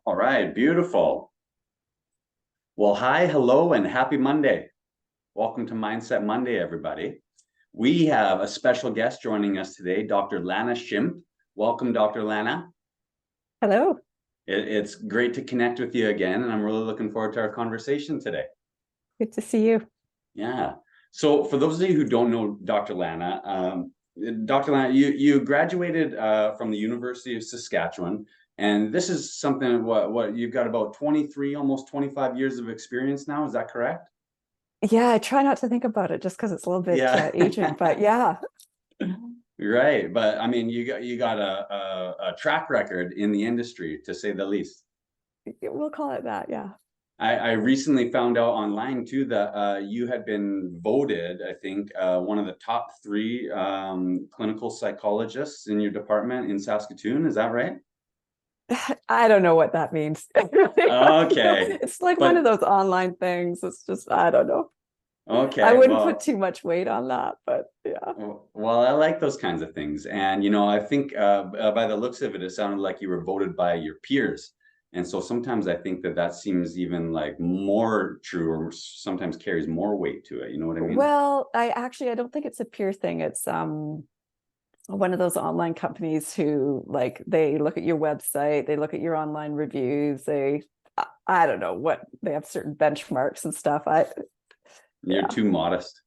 All right, beautiful. Well, hi, hello, and happy Monday. Welcome to Mindset Monday, everybody. We have a special guest joining us today, Dr. Lana Shimp. Welcome, Dr. Lana. Hello. It's great to connect with you again, and I'm really looking forward to our conversation today. Good to see you. Yeah. So for those of you who don't know Dr. Lana, Dr. Lana, you graduated from the University of Saskatchewan, and this is something what you've got about 23, almost 25 years of experience now. Is that correct? Yeah, I try not to think about it just because it's a little bit Yeah. ancient, but yeah. Right. But I mean, you got a track record in the industry, to say the least. We'll call it that. Yeah. I recently found out online too that you had been voted, I think, one of the top three clinical psychologists in your department in Saskatoon. Is that right? I don't know what that means. Okay. It's like one of But those online things. It's just, I don't know. I okay, wouldn't put well, too much weight on that, but yeah. well, I like those kinds of things. And, I think by the looks of it, it sounded like you were voted by your peers. And so sometimes I think that seems even like more true or sometimes carries more weight to it. You know what I mean? Well, I don't think it's a peer thing. It's one of those online companies who they look at your website, they look at your online reviews, I don't know what they have certain benchmarks and stuff. You're Yeah. too modest.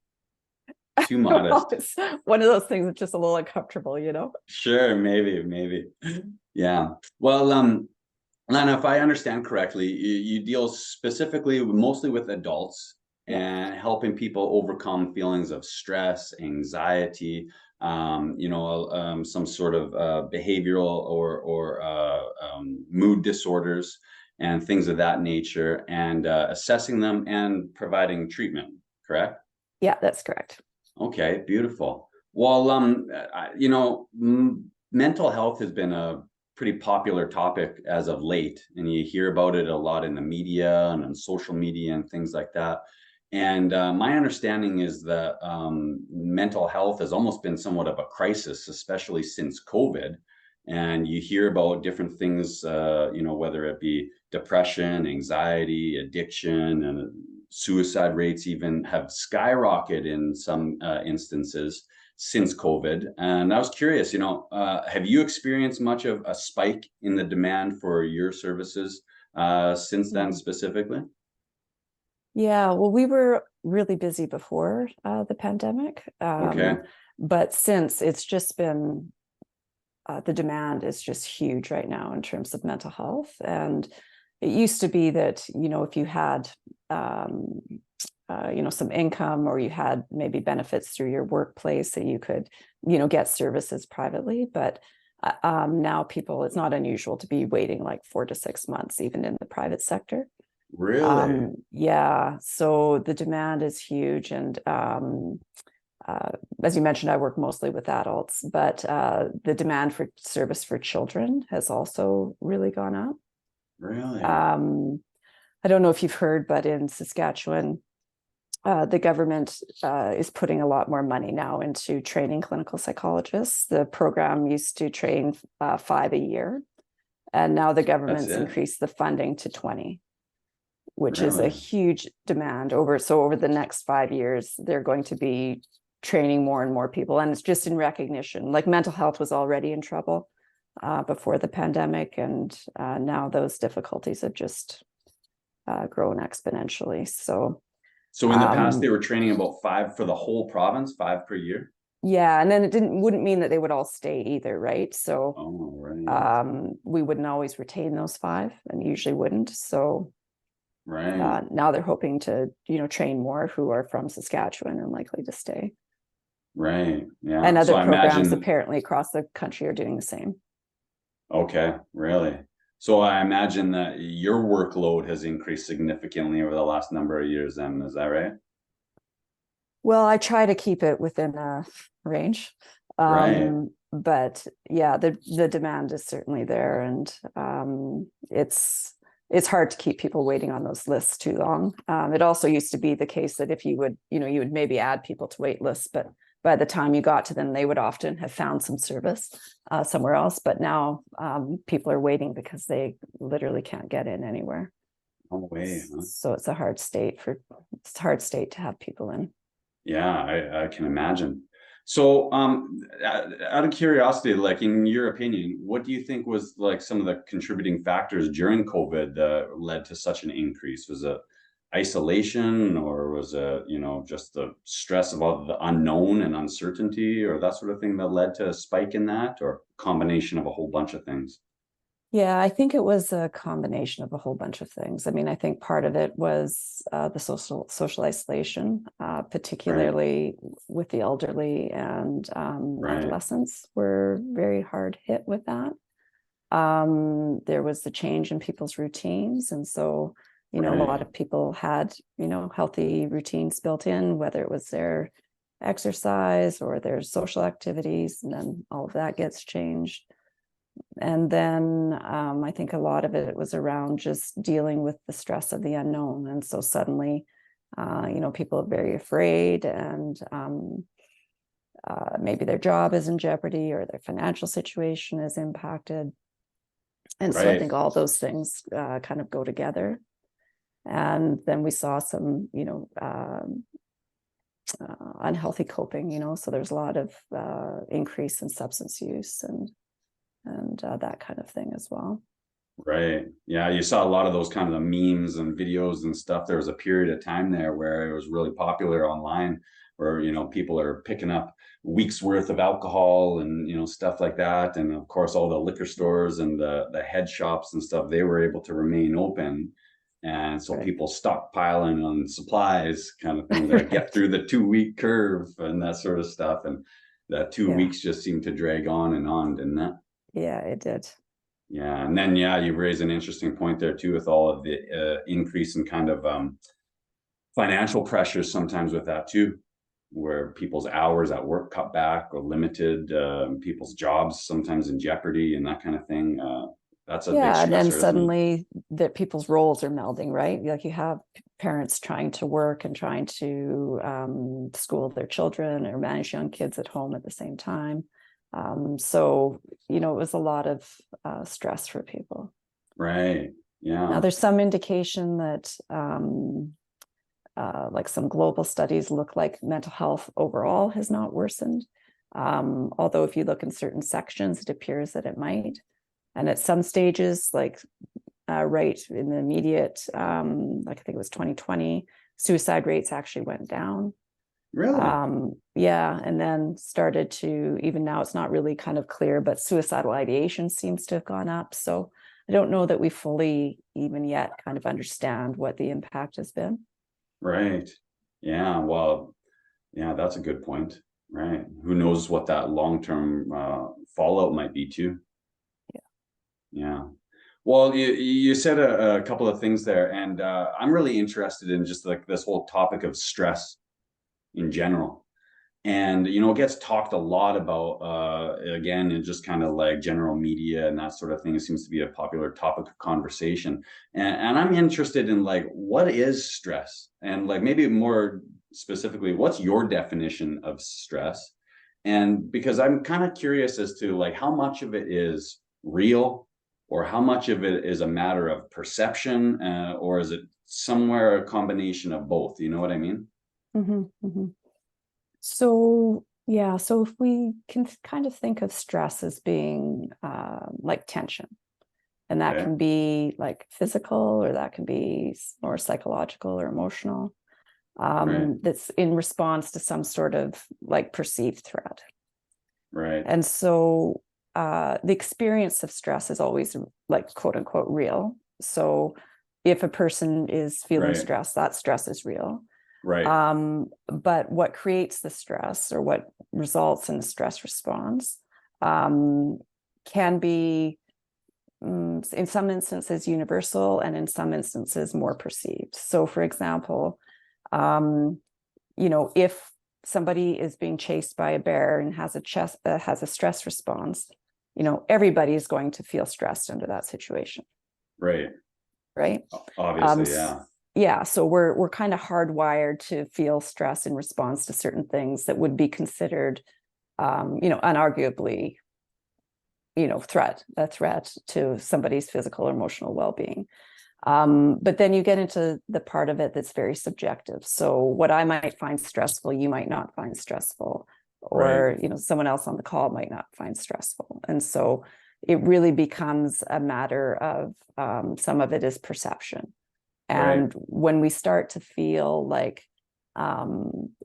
Too modest. It's one of those things that's just a little uncomfortable, you know? Sure, maybe. Yeah. Well, Lana, if I understand correctly, you deal specifically mostly with adults Yeah. and helping people overcome feelings of stress, anxiety, some sort of behavioral or mood disorders and things of that nature, and assessing them and providing treatment. Correct? Yeah, that's correct. Okay, beautiful. Well, mental health has been a pretty popular topic as of late, and you hear about it a lot in the media and on social media and things like that. And my understanding is that mental health has almost been somewhat of a crisis, especially since COVID. And you hear about different things, whether it be depression, anxiety, addiction, and suicide rates even have skyrocketed in some instances since COVID. And I was curious, have you experienced much of a spike in the demand for your services since then Mhm. specifically? Yeah, well, we were really busy before the pandemic. Okay, But since it's just been the demand is just huge right now in terms of mental health. And it used to be that, if you had, some income or you had maybe benefits through your workplace that you could, get services privately. But now it's not unusual to be waiting like 4 to 6 months, even in the private sector. really? Yeah, so the demand is huge. And as you mentioned, I work mostly with adults, but the demand for service for children has also really gone up. Really? I don't know if you've heard, but in Saskatchewan, the government is putting a lot more money now into training clinical psychologists. The program used to train 5 a year, and now the That's government's it? increased the funding to 20, which is a Really? huge demand. Over the next 5 years, they're going to be training more and more people. And it's just in recognition, like mental health was already in trouble before the pandemic. And now those difficulties have just grown exponentially. So in the past, they Um, were training about five for the whole province, 5 per year? yeah, and then wouldn't mean that they would all stay either, right? So Oh, right. we wouldn't always retain those 5 and usually wouldn't. So Right. now they're hoping to, train more who are from Saskatchewan and likely to stay. Right. And Yeah. So other I programs imagine, apparently across the country are doing the same. okay, really. So I imagine that your workload has increased significantly over the last number of years then, is that right? Well, I try to keep it within a range. Right. But yeah, the demand is certainly there, and it's hard to keep people waiting on those lists too long. It also used to be the case that if you would maybe add people to wait lists, but by the time you got to them, they would often have found some service somewhere else. But now people are waiting because they literally can't get in anywhere. No way, huh? So it's a hard state to have people in. Yeah, I can imagine. So, out of curiosity, like in your opinion, what do you think was like some of the contributing factors during COVID that led to such an increase? Was it isolation, or was it, just the stress of all the unknown and uncertainty, or that sort of thing that led to a spike in that, or combination of a whole bunch of things? Yeah, I think it was a combination of a whole bunch of things. I mean, I think part of it was the social isolation, Right, particularly with the elderly, and right, adolescents were very hard hit with that. There was the change in people's routines, and so a lot right, of people had healthy routines built in, whether it was their exercise or their social activities, and then all of that gets changed. And then I think a lot of it was around just dealing with the stress of the unknown. And so suddenly, people are very afraid, and maybe their job is in jeopardy or their financial situation is impacted. And so I right, think all those things kind of go together. And then we saw some, unhealthy coping, so there's a lot of increase in substance use and that kind of thing as well. right. Yeah, you saw a lot of those kind of the memes and videos and stuff. There was a period of time there where it was really popular online, where people are picking up weeks worth of alcohol and stuff like that. And of course, all the liquor stores and the head shops and stuff, they were able to remain open. And so Right. people stockpiling on supplies kind of thing to get Right. through the 2 week curve and that sort of stuff. And that two Yeah. weeks just seemed to drag on, didn't it? Yeah, it did. Yeah, and then yeah, you raise an interesting point there too, with all of the increase in kind of financial pressures sometimes with that too, where people's hours at work cut back or limited, people's jobs sometimes in jeopardy and that kind of thing. That's a big Yeah, and then stressor, isn't it? suddenly that people's roles are melding, right? Like you have parents trying to work and trying to school their children or manage young kids at home at the same time. So, it was a lot of stress for people. Right. Now, Yeah. there's some indication that like some global studies look like mental health overall has not worsened. Although if you look in certain sections, it appears that it might. And at some stages, like right in the immediate, like I think it was 2020, suicide rates actually went down. Really? Yeah, and then started to, even now it's not really kind of clear, but suicidal ideation seems to have gone up. So I don't know that we fully even yet kind of understand what the impact has been. Right. Yeah. Well, yeah, that's a good point. Right. Who knows what that long-term fallout might be too. Yeah. Well, you said a couple of things there, and I'm really interested in just like this whole topic of stress in general. And it gets talked a lot about again in just kind of like general media and that sort of thing. It seems to be a popular topic of conversation. And I'm interested in like what is stress, and like maybe more specifically, what's your definition of stress? And because I'm kind of curious as to like how much of it is real, or how much of it is a matter of perception, or is it somewhere a combination of both? You know what I mean? Mhm, mhm. So, yeah, so if we can kind of think of stress as being like tension, and that Okay. can be like physical or that can be more psychological or emotional, Right. that's in response to some sort of like perceived threat. Right. And so the experience of stress is always like quote unquote real. So if a person is feeling Right. stress, that stress is real. Right. But what creates the stress or what results in the stress response can be, in some instances, universal, and in some instances, more perceived. So, for example, if somebody is being chased by a bear and has a stress response, everybody is going to feel stressed under that situation, Right. right? Um, Obviously, yeah. yeah, so we're kind of hardwired to feel stress in response to certain things that would be considered, unarguably, a threat to somebody's physical or emotional well-being. But then you get into the part of it that's very subjective. So what I might find stressful, you might not find stressful, Right. or someone else on the call might not find stressful. And so it really becomes a matter of some of it is perception. Right. And when we start to feel like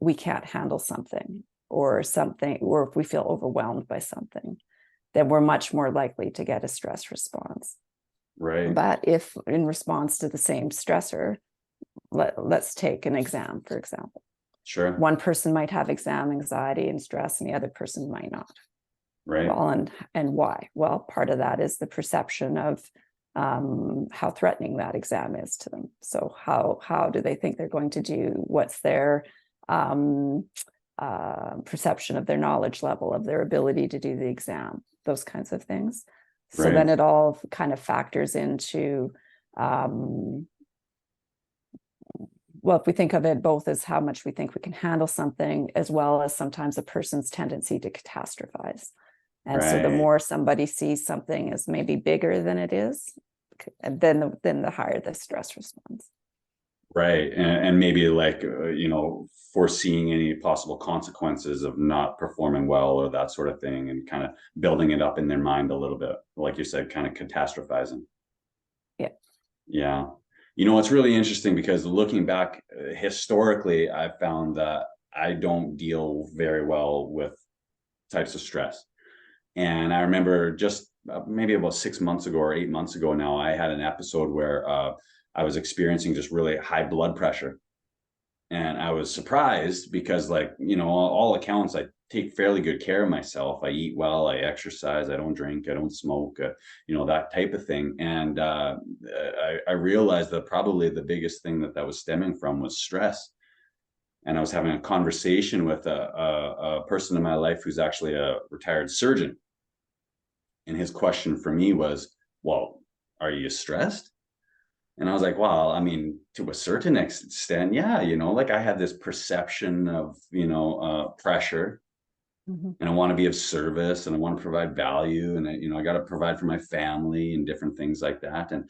we can't handle something, or if we feel overwhelmed by something, then we're much more likely to get a stress response. Right. But if in response to the same stressor, let's take an exam, for example. Sure. One person might have exam anxiety and stress, and the other person might not. Right. Well, and why? Well, part of that is the perception of how threatening that exam is to them. So how do they think they're going to do? What's their perception of their knowledge level, of their ability to do the exam, those kinds of things. So Right. then it all kind of factors into, well, if we think of it both as how much we think we can handle something, as well as sometimes a person's tendency to catastrophize. And so the Right. more somebody sees something as maybe bigger than it is, then the higher the stress response. Right. And maybe like, foreseeing any possible consequences of not performing well or that sort of thing, and kind of building it up in their mind a little bit, like you said, kind of catastrophizing. Yeah. Yeah. It's really interesting because looking back historically, I found that I don't deal very well with types of stress. And I remember just maybe about 6 months ago or 8 months ago now, I had an episode where I was experiencing just really high blood pressure. And I was surprised because, like, all accounts, I take fairly good care of myself. I eat well, I exercise, I don't drink, I don't smoke, that type of thing. And I realized that probably the biggest thing that was stemming from was stress. And I was having a conversation with a person in my life who's actually a retired surgeon. And his question for me was, well, are you stressed? And I was like, well, I mean, to a certain extent, yeah, like I had this perception of, pressure, Mhm. and I want to be of service, and I want to provide value, and I got to provide for my family and different things like that. And,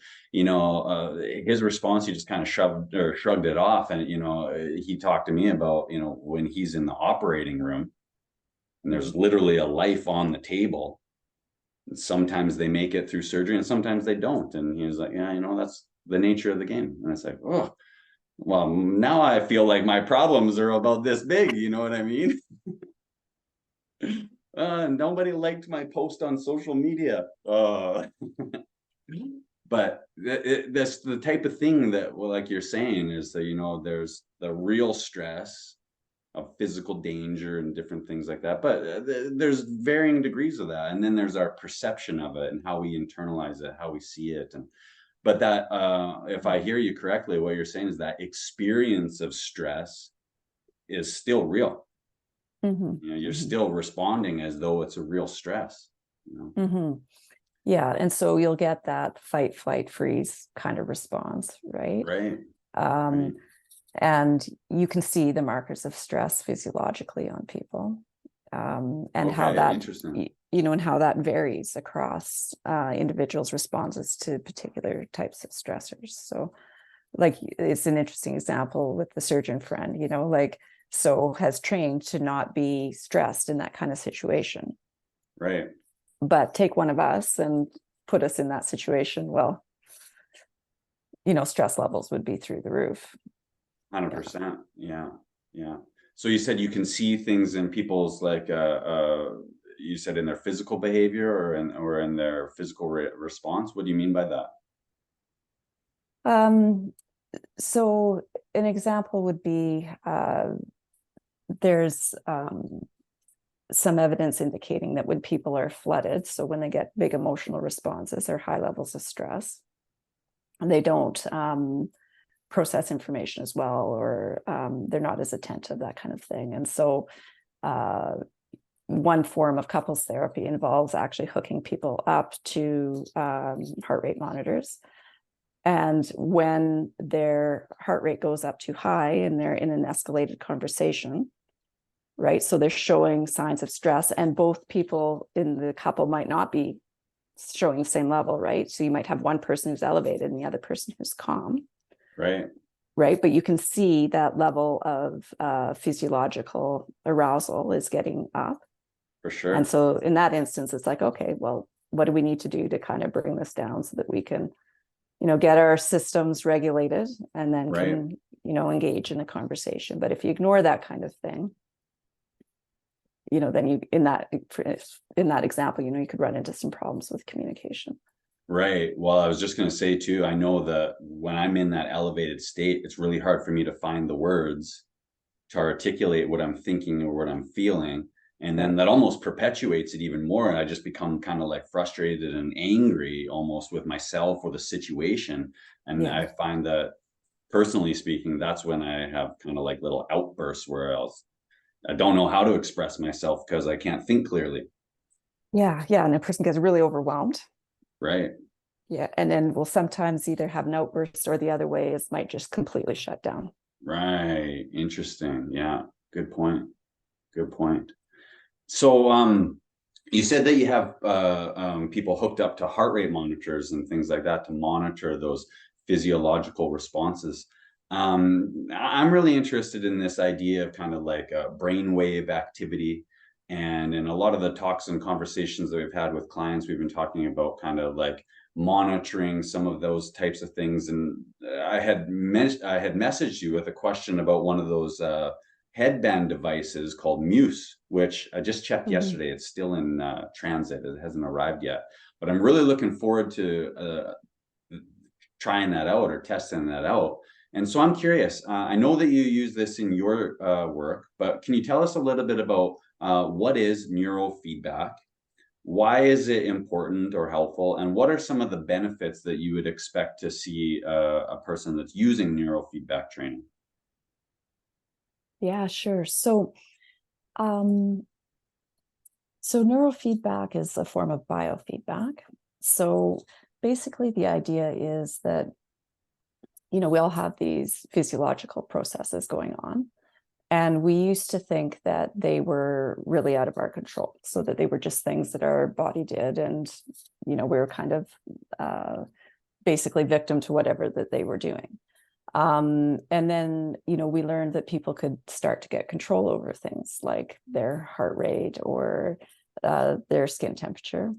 his response, he just kind of shrugged it off. And, he talked to me about, when he's in the operating room and there's literally a life on the table. Sometimes they make it through surgery and sometimes they don't. And he was like, yeah, that's the nature of the game. And it's like, oh, well, now I feel like my problems are about this big. You know what I mean? Nobody liked my post on social media. But that's the type of thing that, well, like you're saying, is that, there's the real stress of physical danger and different things like that. But there's varying degrees of that. And then there's our perception of it and how we internalize it, how we see it. And but that, if I hear you correctly, what you're saying is that experience of stress is still real. Mhm. You're Mhm. still responding as though it's a real stress. Mhm. Yeah, and so you'll get that fight, flight, freeze kind of response, right? Right. Right. Um, and you can see the markers of stress physiologically on people, and how Okay. that, Interesting. and how that varies across individuals' responses to particular types of stressors. So, like, it's an interesting example with the surgeon friend, so has trained to not be stressed in that kind of situation. Right. But take one of us and put us in that situation, well, stress levels would be through the roof. Yeah. 100%. Yeah. Yeah. So you said you can see things in people's, like, you said in their physical behavior or in their physical response. What do you mean by that? Um, so an example would be, there's some evidence indicating that when people are flooded, so when they get big emotional responses or high levels of stress, they don't process information as well, or they're not as attentive, that kind of thing. And so one form of couples therapy involves actually hooking people up to heart rate monitors And when their heart rate goes up too high and they're in an escalated conversation, right? So they're showing signs of stress, and both people in the couple might not be showing the same level, right? So you might have one person who's elevated and the other person who's calm. Right. Right. But you can see that level of physiological arousal is getting up. For And sure. so in that instance, it's like, okay, well, what do we need to do to kind of bring this down so that we can, get our systems regulated and then Right. can, engage in a conversation. But if you ignore that kind of thing, then you, in that example, you could run into some problems with communication. Right. Well, I was just going to say too, I know that when I'm in that elevated state, it's really hard for me to find the words to articulate what I'm thinking or what I'm feeling. And then Right. that almost perpetuates it even more. And I just become kind of like frustrated and angry almost with myself or the situation. And Yeah. I find that, personally speaking, that's when I have kind of like little outbursts where I don't know how to express myself because I can't think clearly. Yeah. Yeah. And a person gets really overwhelmed. Right. Yeah. And then we'll sometimes either have an outburst, or the other way is might just completely shut down. Right. Interesting. Yeah. Good point. Good point. So, you said that you have people hooked up to heart rate monitors and things like that to monitor those physiological responses. I'm really interested in this idea of kind of like a brainwave activity. And in a lot of the talks and conversations that we've had with clients, we've been talking about kind of like monitoring some of those types of things. And I had messaged you with a question about one of those headband devices called Muse, which I just checked Mhm. yesterday. It's still in transit. It hasn't arrived yet, but I'm really looking forward to trying that out or testing that out. And so I'm curious. I know that you use this in your work, but can you tell us a little bit about what is neurofeedback? Why is it important or helpful? And what are some of the benefits that you would expect to see a person that's using neurofeedback training? Yeah, sure. Um, so neurofeedback is a form of biofeedback. So basically the idea is that, we all have these physiological processes going on. And we used to think that they were really out of our control, so that they were just things that our body did. And, we were kind of basically victim to whatever that they were doing. And then, we learned that people could start to get control over things like their heart rate or their skin temperature.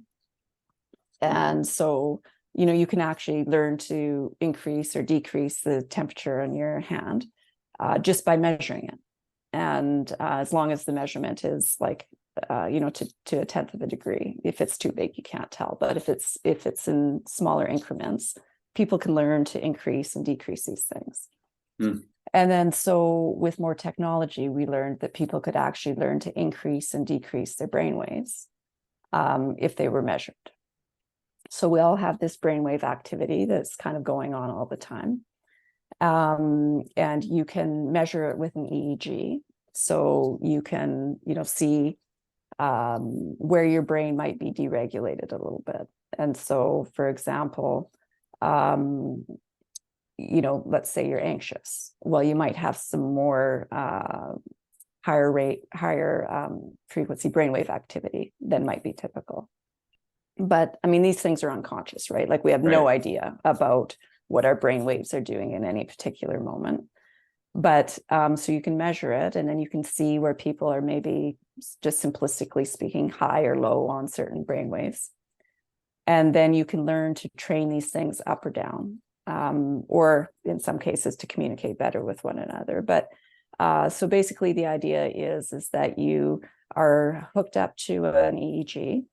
And so, you can actually learn to increase or decrease the temperature on your hand just by measuring it. And as long as the measurement is like, to a tenth of a degree. If it's too big, you can't tell. But if it's in smaller increments, people can learn to increase and decrease these things. Hmm. And then so with more technology, we learned that people could actually learn to increase and decrease their brain waves if they were measured. So we all have this brainwave activity that's kind of going on all the time. And you can measure it with an EEG. So you can, see where your brain might be deregulated a little bit. And so, for example, let's say you're anxious. Well, you might have some more higher frequency brainwave activity than might be typical. But I mean, these things are unconscious, right? Like we have no Right. idea about what our brain waves are doing in any particular moment. But so you can measure it, and then you can see where people are maybe, just simplistically speaking, high or low on certain brain waves. And then you can learn to train these things up or down, or in some cases to communicate better with one another. But so basically the idea is that you are hooked up to an EEG,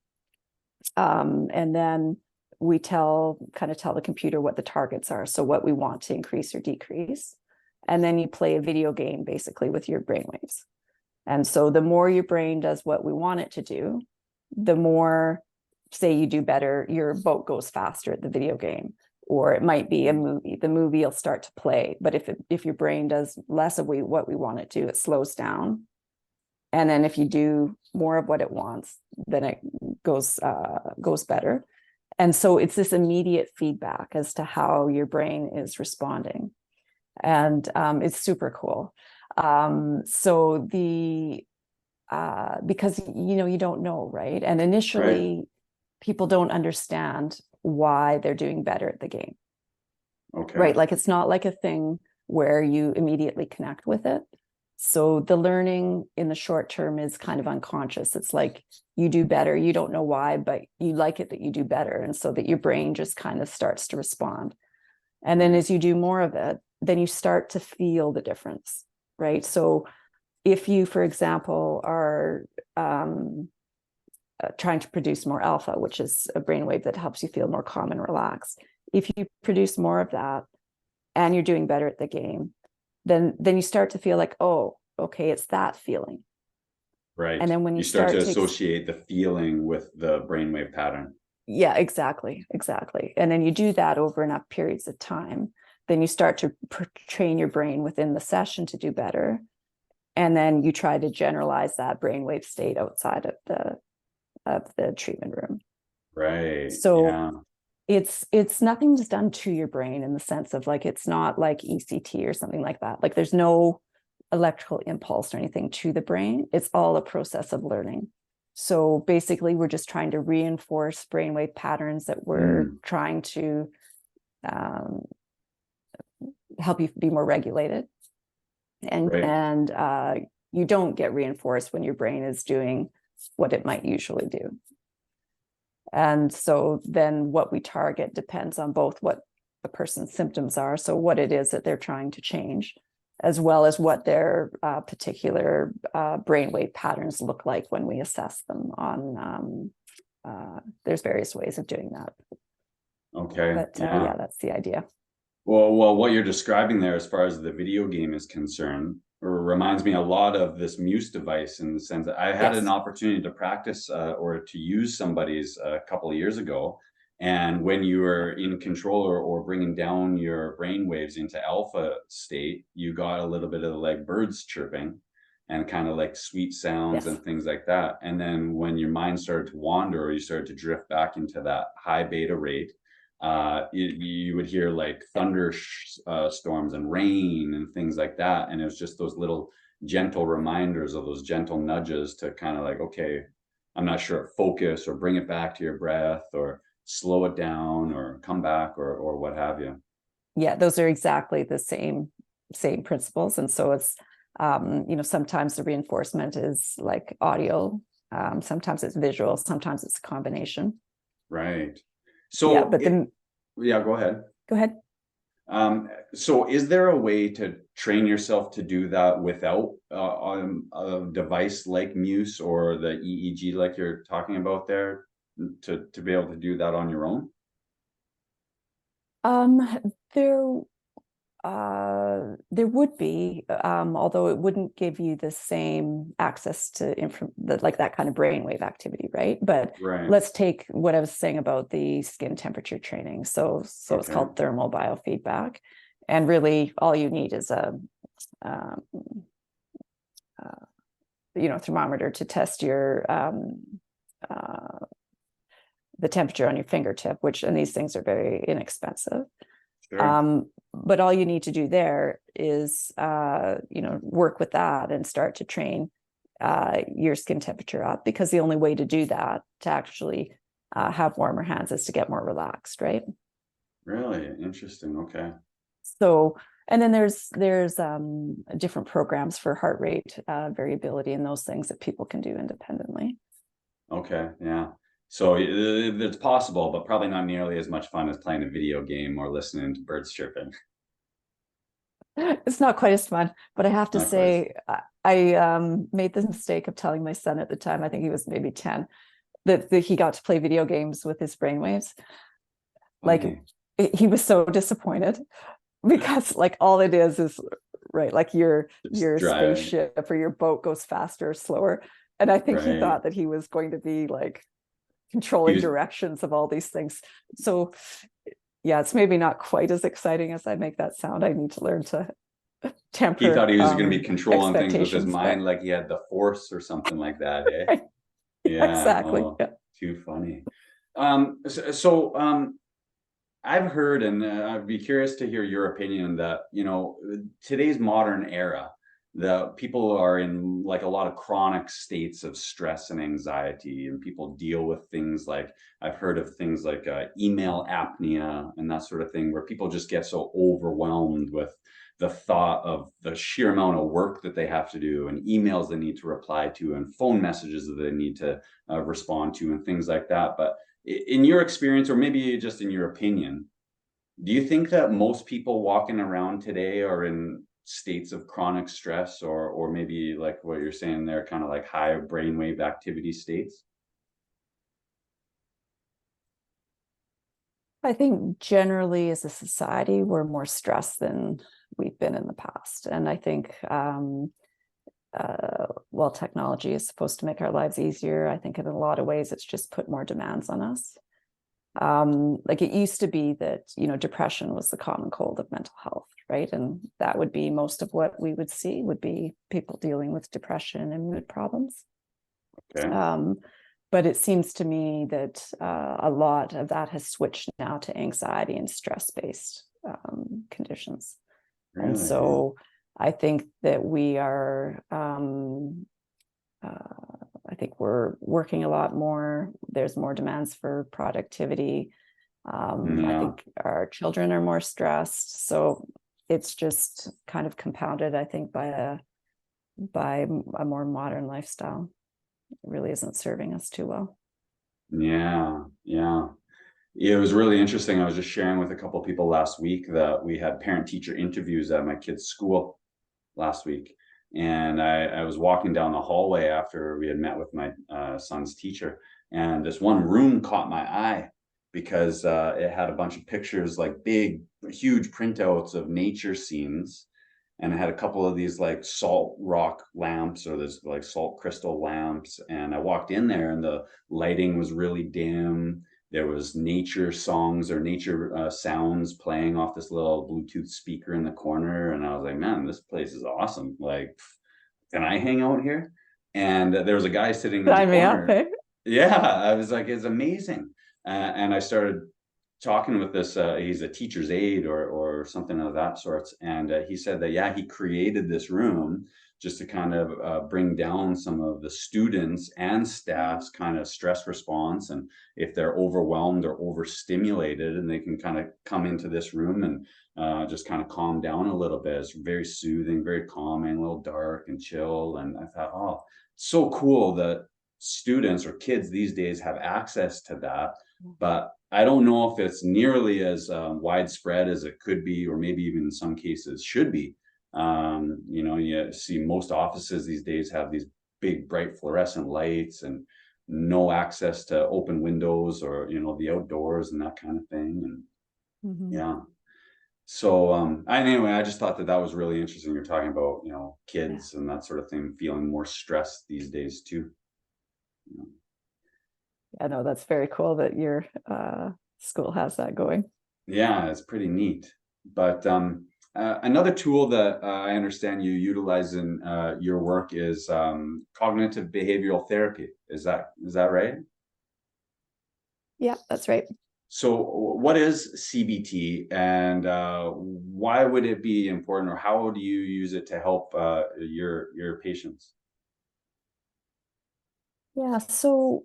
and then we tell the computer what the targets are, so what we want to increase or decrease. And then you play a video game basically with your brainwaves. And so the more your brain does what we want it to do, the more, say you do better, your boat goes faster at the video game. Or it might be a movie. The movie will start to play, but if your brain does less of what we want it to, it slows down. And then if you do more of what it wants, then it goes better. And so it's this immediate feedback as to how your brain is responding. And it's super cool. So because, you don't know, right? And Right. initially, people don't understand why they're doing better at the game, Okay. right? Like it's not like a thing where you immediately connect with it. So the learning in the short term is kind of unconscious. It's like you do better, you don't know why, but you like it that you do better. And so that your brain just kind of starts to respond. And then Right. as you do more of it, then you start to feel the difference, right? So if you, for example, are trying to produce more alpha, which is a brainwave that helps you feel more calm and relaxed, if you produce more of that and you're doing better at the game, then you start to feel like, oh, okay, it's that feeling. And Right. then when you You start to start to associate the feeling with the brainwave pattern. yeah, exactly. And then you do that over enough periods of time, then you start to train your brain within the session to do better. And then you try to generalize that brainwave state outside of the treatment room. Right. So Yeah. it's nothing's done to your brain in the sense of like it's not like ECT or something like that. Like there's no electrical impulse or anything to the brain. It's all a process of learning. So basically, we're just trying to reinforce brainwave patterns that we're Mm, trying to um, help you be more regulated. And right. you don't get reinforced when your brain is doing what it might usually do. And so then what we target depends on both what the person's symptoms are, so what it is that they're trying to change, as well as what their particular brainwave patterns look like when we assess them on, there's various ways of doing that. Okay. But Yeah. yeah, that's the idea. Well, what you're describing there, as far as the video game is concerned, reminds me a lot of this Muse device in the sense that I had an Yes. opportunity to practice or to use somebody's a couple of years ago. And when you were in control or bringing down your brain waves into alpha state, you got a little bit of like birds chirping and kind of like sweet sounds Yes. and things like that. And then when your mind started to wander or you started to drift back into that high beta rate, you would hear like thunder storms and rain and things like that, and it was just those little gentle reminders of those gentle nudges to kind of like, okay, I'm not sure, focus or bring it back to your breath or slow it down or come back or what have you. Yeah, those are exactly the same principles. And so it's sometimes the reinforcement is like audio, sometimes it's visual, sometimes it's a combination. Right. Yeah, So but then yeah, go ahead. go ahead. So is there a way to train yourself to do that without a device like Muse or the EEG like you're talking about there to be able to do that on your own? Um, there there would be, although it wouldn't give you the same access to like that kind of brainwave activity, right? But Right. let's take what I was saying about the skin temperature training. So it's Okay. called thermal biofeedback, and really all you need is a um, thermometer to test your the temperature on your fingertip, which and these things are very inexpensive. Sure. But all you need to do there is work with that and start to train your skin temperature up, because the only way to do that, to actually have warmer hands, is to get more relaxed, right? Really interesting. Okay. So and then there's different programs for heart rate variability and those things that people can do independently. Okay. Yeah. So it's possible, but probably not nearly as much fun as playing a video game or listening to birds chirping. It's not quite as fun, but I have to Not quite as say, I made the mistake of telling my son at the time, I think he was maybe 10, that he got to play video games with his brainwaves. Like funny. he was so disappointed, because like all it is right, like Just your drive. spaceship or your boat goes faster or slower. And I think he Right. thought that he was going to be like He controlling was directions of all these things. So yeah, it's maybe not quite as exciting as I make that sound. I need to learn to He thought temper he was going to be controlling things with his expectations, mind but like he had the force or something like that, eh? yeah, Yeah. exactly. Oh, Yeah. too funny. I've heard, and I'd be curious to hear your opinion that, today's modern era, the people are in like a lot of chronic states of stress and anxiety, and people deal with things like, I've heard of things like email apnea and that sort of thing, where people just get so overwhelmed with the thought of the sheer amount of work that they have to do, and emails they need to reply to, and phone messages that they need to respond to, and things like that. But in your experience, or maybe just in your opinion, do you think that most people walking around today are in states of chronic stress, or maybe like what you're saying there, kind of like high brainwave activity states? I think generally as a society, we're more stressed than we've been in the past. And I think while technology is supposed to make our lives easier, I think in a lot of ways it's just put more demands on us. Like it used to be that, depression was the common cold of mental health, right? And that would be most of what we would see would be people dealing with depression and mood problems. Okay. But it seems to me that a lot of that has switched now to anxiety and stress-based conditions. And Really? Yeah. so I think that we are, I think we're working a lot more. There's more demands for productivity. I Yeah. think our children are more stressed. So it's just kind of compounded, I think, by a more modern lifestyle. It really isn't serving us too well. Yeah. Yeah. It was really interesting. I was just sharing with a couple of people last week that we had parent teacher interviews at my kid's school last week. And I was walking down the hallway after we had met with my son's teacher, and this one room caught my eye because it had a bunch of pictures, like big, huge printouts of nature scenes, and it had a couple of these like salt rock lamps, or this like salt crystal lamps. And I walked in there, and the lighting was really dim. There was nature songs or nature sounds playing off this little Bluetooth speaker in the corner, and I was like, "Man, this place is awesome! Like, can I hang out here?" And there was a guy sitting in the Sign me up, corner. eh? Yeah, I was like, "It's amazing," and I started talking with this. He's a teacher's aide or something of that sorts, and he said that, yeah, he created this room just to kind of bring down some of the students and staff's kind of stress response, and if they're overwhelmed or overstimulated, and they can kind of come into this room and just kind of calm down a little bit. It's very soothing, very calming, a little dark and chill. And I thought, oh, so cool that students or kids these days have access to that. But I don't know if it's nearly as widespread as it could be, or maybe even in some cases should be. You see most offices these days have these big, bright fluorescent lights, and no access to open windows, or the outdoors and that kind of thing. And Mhm. yeah, so anyway, I just thought that that was really interesting. You're talking about Yeah. kids and that sort of thing feeling more stressed these days too. You know. Yeah, no, that's very cool that your school has that going. Yeah, it's pretty neat. But another tool that I understand you utilize in your work is cognitive behavioral therapy. Is that right? Yeah, that's right. So, what is CBT, and why would it be important, or how do you use it to help your patients? Yeah, so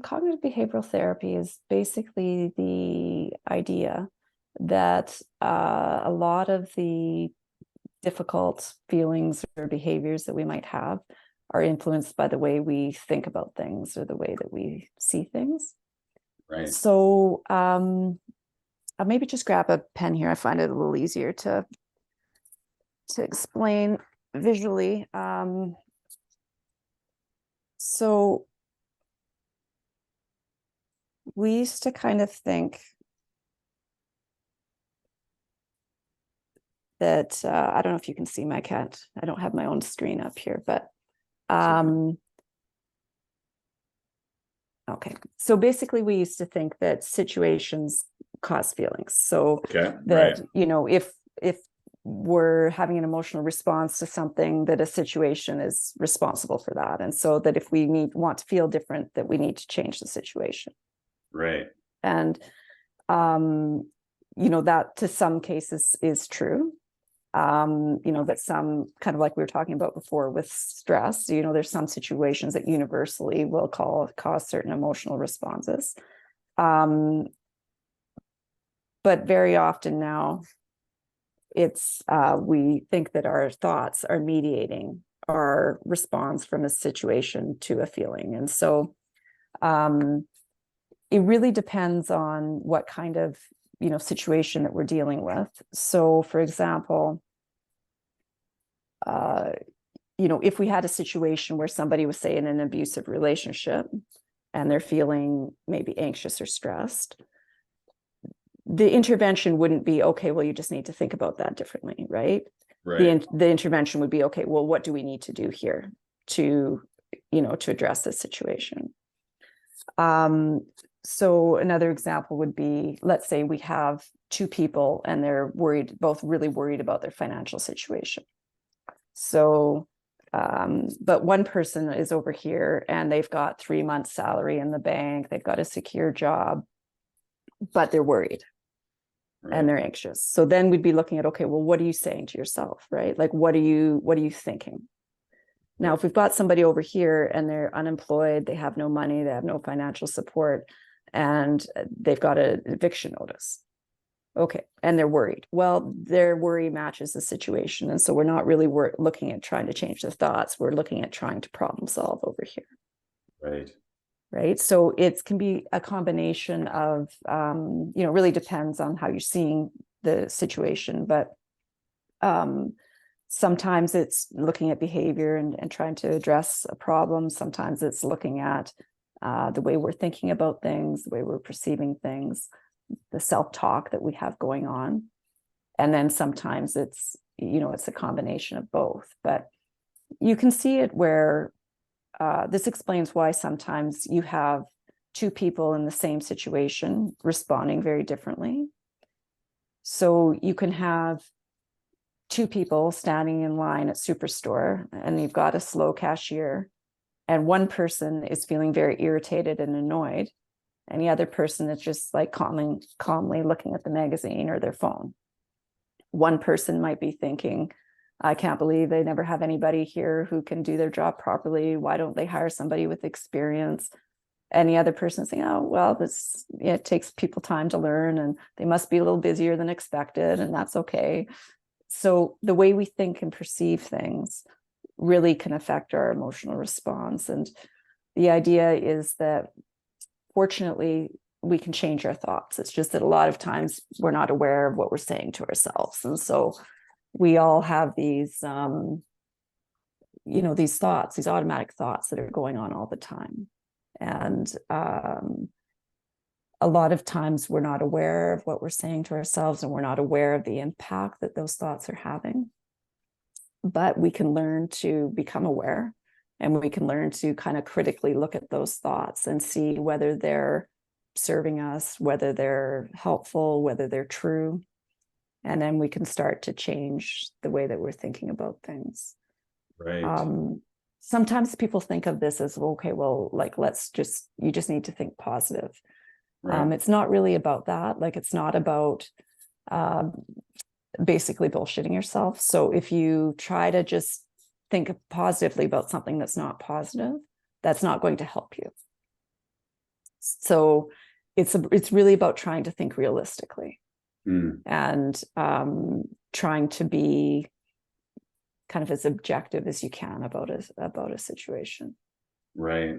cognitive behavioral therapy is basically the idea that a lot of the difficult feelings or behaviors that we might have are influenced by the way we think about things or the way that we see things. Right. So I'll maybe just grab a pen here. I find it a little easier to explain visually. So we used to kind of think that I don't know if you can see my cat. I don't have my own screen up here, but It's okay. okay. So basically, we used to think that situations cause feelings. So Okay. that, Right. if we're having an emotional response to something, that a situation is responsible for that. And so that if we want to feel different, that we need to change the situation. Right. And, um, you know, that to some cases is true. You know, that some, kind of like we were talking about before with stress, you know, there's some situations that universally will cause certain emotional responses. But very often now, it's we think that our thoughts are mediating our response from a situation to a feeling. And so it really depends on what kind of, you know, situation that we're dealing with. So for example, you know, if we had a situation where somebody was, say, in an abusive relationship and they're feeling maybe anxious or stressed, the intervention wouldn't be, okay, well, you just need to think about that differently, right? Right. The intervention would be, okay, well, what do we need to do here to, you know, to address this situation? So another example would be, let's say we have two people and they're worried, both really worried about their financial situation. So, but one person is over here and they've got 3 months salary in the bank, they've got a secure job, but they're worried and Right. they're anxious. So then we'd be looking at, okay, well, what are you saying to yourself, right? Like, what are you thinking? Now, Right. if we've got somebody over here and they're unemployed, they have no money, they have no financial support, and they've got an eviction notice. Okay, and they're worried. Well, their worry matches the situation. And so we're not really looking at trying to change the thoughts. We're looking at trying to problem solve over here. Right. Right. So it can be a combination of, you know, really depends on how you're seeing the situation. But sometimes it's looking at behavior and trying to address a problem. Sometimes it's looking at the way we're thinking about things, the way we're perceiving things, the self-talk that we have going on. And then sometimes it's, you know, it's a combination of both. But you can see it where this explains why sometimes you have two people in the same situation responding very differently. So you can have two people standing in line at Superstore and you've got a slow cashier, and one person is feeling very irritated and annoyed, and the other person is just like calmly looking at the magazine or their phone. One person might be thinking, I can't believe they never have anybody here who can do their job properly. Why don't they hire somebody with experience? And the other person saying, oh, well, this, yeah, it takes people time to learn and they must be a little busier than expected, and that's okay. So the way we think and perceive things really can affect our emotional response. And the idea is that fortunately, we can change our thoughts. It's just that a lot of times we're not aware of what we're saying to ourselves. And so we all have these, you know, these thoughts, these automatic thoughts that are going on all the time. And a lot of times we're not aware of what we're saying to ourselves, and we're not aware of the impact that those thoughts are having. But we can learn to become aware, and we can learn to kind of critically look at those thoughts and see whether they're serving us, whether they're helpful, whether they're true. And then we can start to change the way that we're thinking about things. Right. Sometimes people think of this as, okay, well, like, you just need to think positive. Right. It's not really about that. Like, it's not about basically bullshitting yourself. So if you try to just think positively about something that's not positive, that's not going to help you. So it's really about trying to think realistically and trying to be kind of as objective as you can about a situation. Right.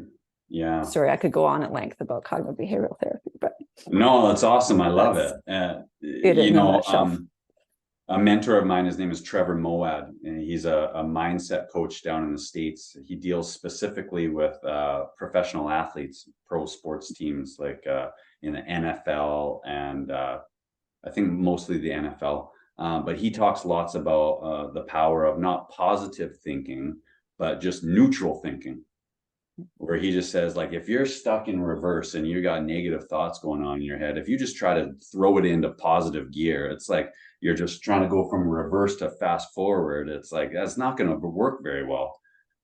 Yeah. Sorry, I could go on at length about cognitive behavioral therapy, but No, that's awesome. I love that's it. it You in a know, nutshell. a mentor of mine, his name is Trevor Moad, and he's a mindset coach down in the States. He deals specifically with professional athletes, pro sports teams like in the NFL and I think mostly the NFL. But he talks lots about the power of not positive thinking, but just neutral thinking, where he just says, like, if you're stuck in reverse and you got negative thoughts going on in your head, if you just try to throw it into positive gear, it's like you're just trying to go from reverse to fast forward. It's like that's not going to work very well.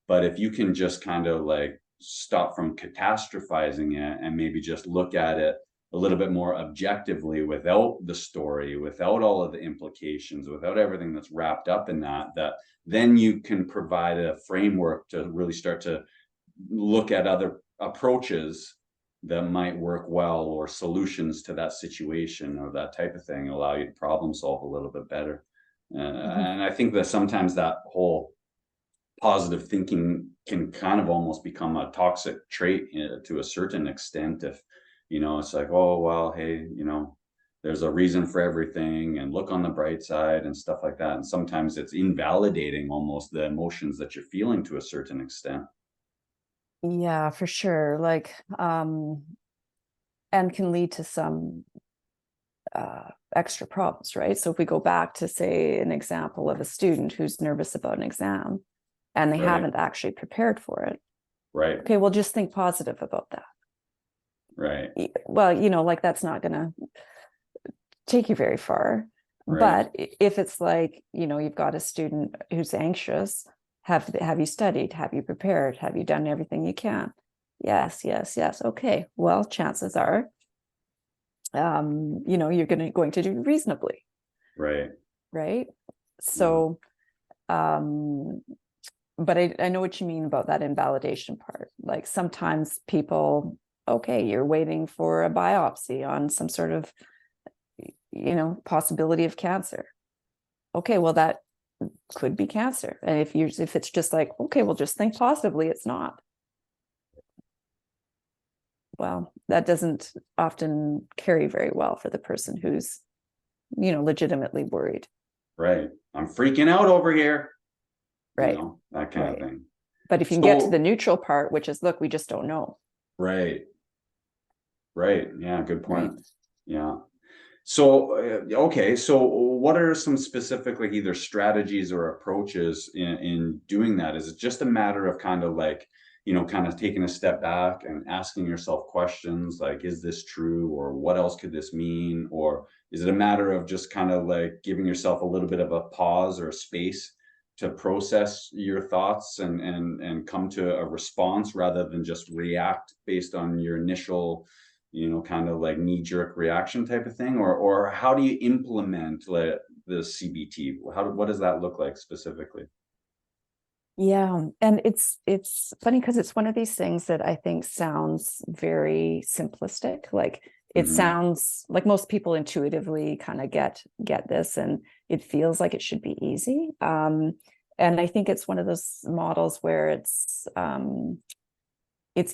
But if you can just kind of like stop from catastrophizing it and maybe just look at it a little bit more objectively without the story, without all of the implications, without everything that's wrapped up in that, that then you can provide a framework to really start to look at other approaches that might work well, or solutions to that situation or that type of thing, allow you to problem solve a little bit better. Mhm. And I think that sometimes that whole positive thinking can kind of almost become a toxic trait, to a certain extent. If, it's like, oh, well, hey, there's a reason for everything and look on the bright side and stuff like that. And sometimes it's invalidating almost the emotions that you're feeling to a certain extent. Yeah, for sure. Like, and can lead to some extra problems, right? So if we go back to, say, an example of a student who's nervous about an exam and they Right. haven't actually prepared for it, Right. okay, well, just think positive about that. Right. Well, like that's not going to take you very far. Right. But if it's like, you've got a student who's anxious, have you studied? Have you prepared? Have you done everything you can? Yes, yes, yes. Okay. Well, chances are, you're going to do reasonably, Right. right? Yeah. So, um, but I know what you mean about that invalidation part. Like sometimes people, okay, you're waiting for a biopsy on some sort of, possibility of cancer. Okay, well, that could be cancer. And if it's just like, okay, well, just think positively, it's not. Well, that doesn't often carry very well for the person who's, legitimately worried. Right. I'm freaking out over here, Right. that kind of Right. thing. But if you can get to the So, neutral part, which is, look, we just don't know. right. Right. Yeah. Good Right. point. Yeah. So, okay. So, what are some specifically either strategies or approaches in doing that? Is it just a matter of kind of like, kind of taking a step back and asking yourself questions like, is this true? Or what else could this mean? Or is it a matter of just kind of like giving yourself a little bit of a pause or a space to process your thoughts and come to a response rather than just react based on your initial, kind of like knee-jerk reaction type of thing? Or how do you implement the CBT? What does that look like specifically? Yeah, and it's funny because it's one of these things that I think sounds very simplistic. Like it Hmm. sounds like most people intuitively kind of get this, and it feels like it should be easy. And I think it's one of those models where it's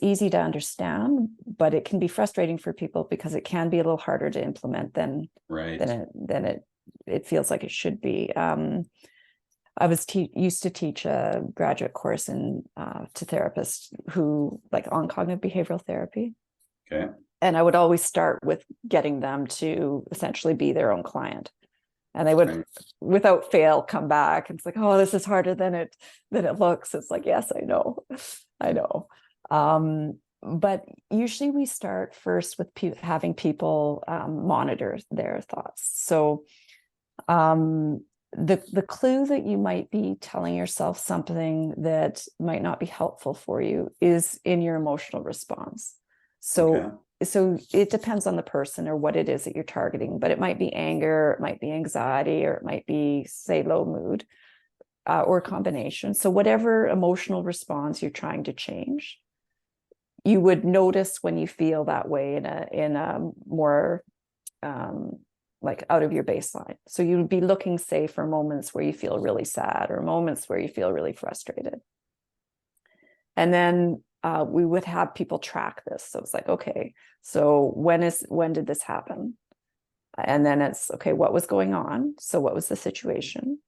easy to understand, but it can be frustrating for people because it can be a little harder to implement than Right. it feels like it should be. I was used to teach a graduate course to therapists who like on cognitive behavioral therapy. Okay. And I would always start with getting them to essentially be their own client. And they would, Right. without fail, come back. And it's like, oh, this is harder than it looks. It's like, yes, I know. I know. But usually we start first with having people monitor their thoughts. So the clue that you might be telling yourself something that might not be helpful for you is in your emotional response. Okay. So it depends on the person or what it is that you're targeting, but it might be anger, it might be anxiety, or it might be, say, low mood, or a combination. So whatever emotional response you're trying to change, you would notice when you feel that way in a more like out of your baseline. So you would be looking, say, for moments where you feel really sad or moments where you feel really frustrated. And then we would have people track this. So it's like, okay, so when did this happen? And then it's okay, what was going on? So what was the situation?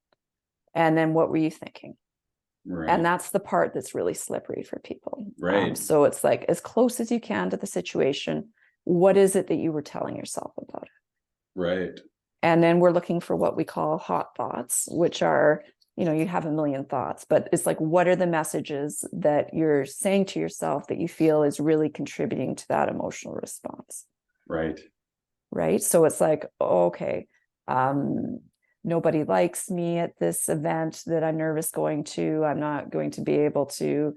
And then what were you thinking? And Right. that's the part that's really slippery for people. Right. So it's like as close as you can to the situation. What is it that you were telling yourself about it? Right. And then we're looking for what we call hot thoughts, which are, you have a million thoughts, but it's like, what are the messages that you're saying to yourself that you feel is really contributing to that emotional response? Right. Right. So it's like, okay, nobody likes me at this event that I'm nervous going to. I'm not going to be able to